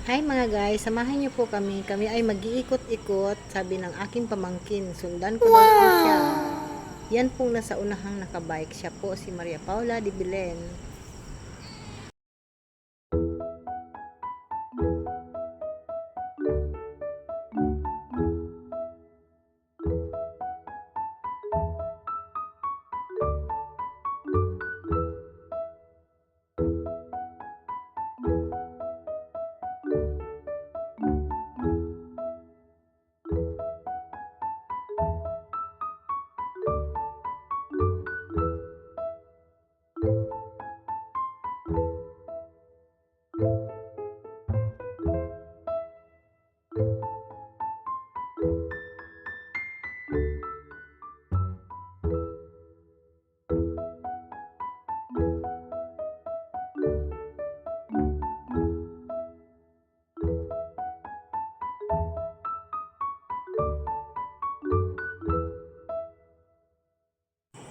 Hi mga guys, samahan niyo po kami. Kami ay mag-iikot-ikot, sabi ng aking pamangkin. Sundan ko daw po siya. Yan pong nasa unahang nakabike. Siya po si Maria Paula de Belen.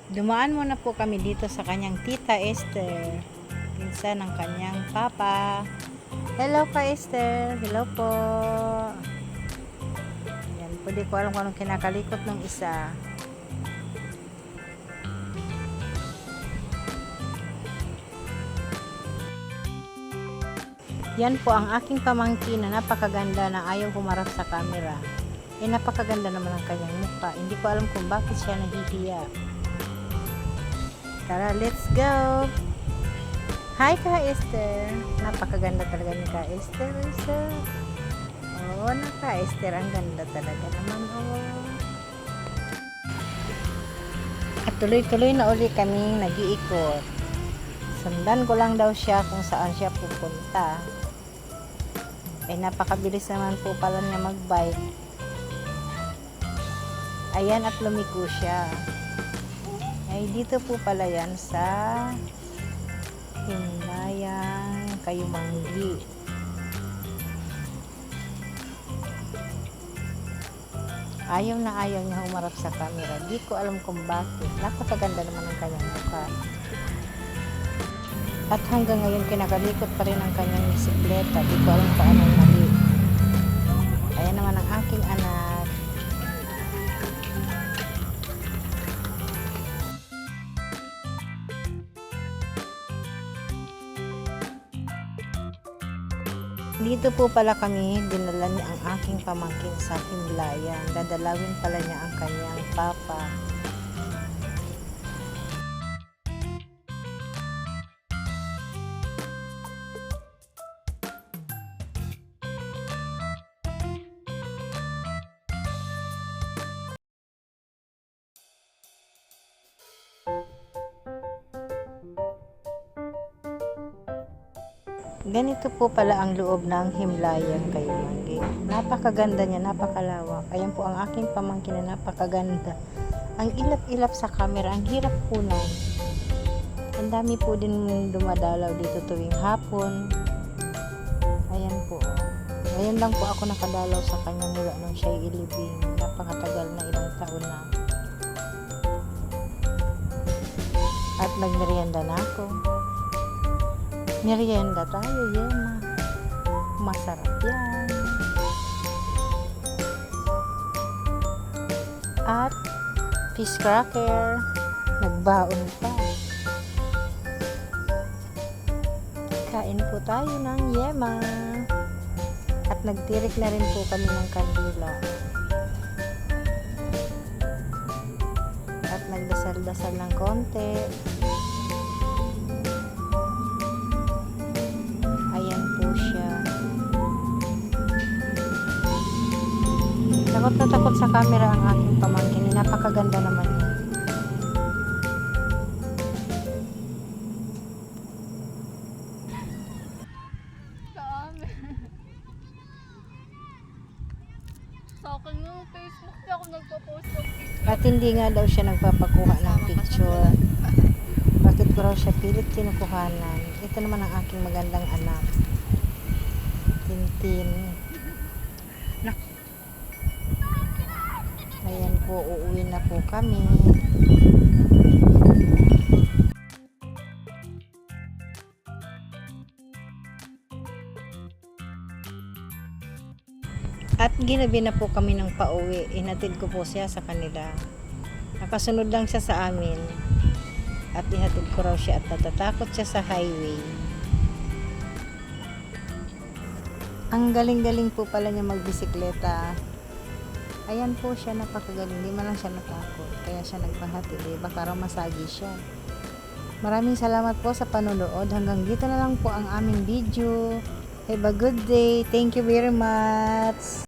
Dumaan muna po kami dito sa kanyang tita Esther, pinsan ng kanyang papa. Hello pa Esther, hello po. Yan po, di ko alam kung anong kinakalikot ng isa. Yan po ang aking pamangkin na napakaganda na ayaw humarap sa camera. Napakaganda naman ang kanyang mukha. Hindi ko alam kung bakit siya nahihiya. Tara, let's go! Hi ka Esther! Napakaganda talaga ni ka Esther. Oo, ka Esther, ang ganda talaga naman. At tuloy-tuloy na uli kaming nag-iikot. Sundan ko lang daw siya kung saan siya pupunta. Napakabilis naman po pala niya mag-bike. Ayan, at lumiko siya. Dito po pala yan sa Himlayang Kayumanggi. Ayaw na ayaw niya humarap sa camera. Di ko alam kung bakit. Napakaganda naman ang kanyang mukha. At hanggang ngayon kinakalikot pa rin ang kanyang bisikleta. Di ko alam kung anong mali. Ayan naman ang aking anak. Dito po pala kami dinala niya ang aking pamangkin sa Himlayan. Dadalawin pala niya ang kanyang papa. Ganito po pala ang loob ng Himlayang Kayumanggi. Napakaganda niya, napakalawak. Ayan po ang aking pamangkin na napakaganda. Ang ilap-ilap sa camera, ang hirap kunan. Ang dami po din dumadalaw dito tuwing hapon. Ayan po. Ngayon lang po ako nakadalaw sa kanya mula nung siya'y ilibing. Napakatagal na, ilang taon na. At nagmerienda na ako. Merienda tayo, Yema. Masarap yan. At fish cracker. Nagbaon pa. Kain po tayo ng Yema. At nagtirik na rin po kami ng kandila. At nagdasal-dasal ng konti. Takot na takot sa camera ang aking pamangkin. Napakaganda naman niya. Sa akin yung Facebook, di ako nagpo-post ng Facebook. At hindi nga daw siya nagpapakuha ng picture. Bakit ko raw siya pilit kinukuhanan? Ito naman ang aking magandang anak. Tintin. Ayan po, uuwi na po kami. At ginabi na po kami ng pauwi. Inatid ko po siya sa kanila. Nakasunod lang siya sa amin. At ihatid ko raw siya at natatakot siya sa highway. Ang galing-galing po pala niya magbisikleta. Ayan po siya, napakagaling. Di man lang siya natakot. Kaya siya nagpahatid. Baka raw masagi siya. Maraming salamat po sa panonood. Hanggang dito na lang po ang aming video. Have a good day. Thank you very much.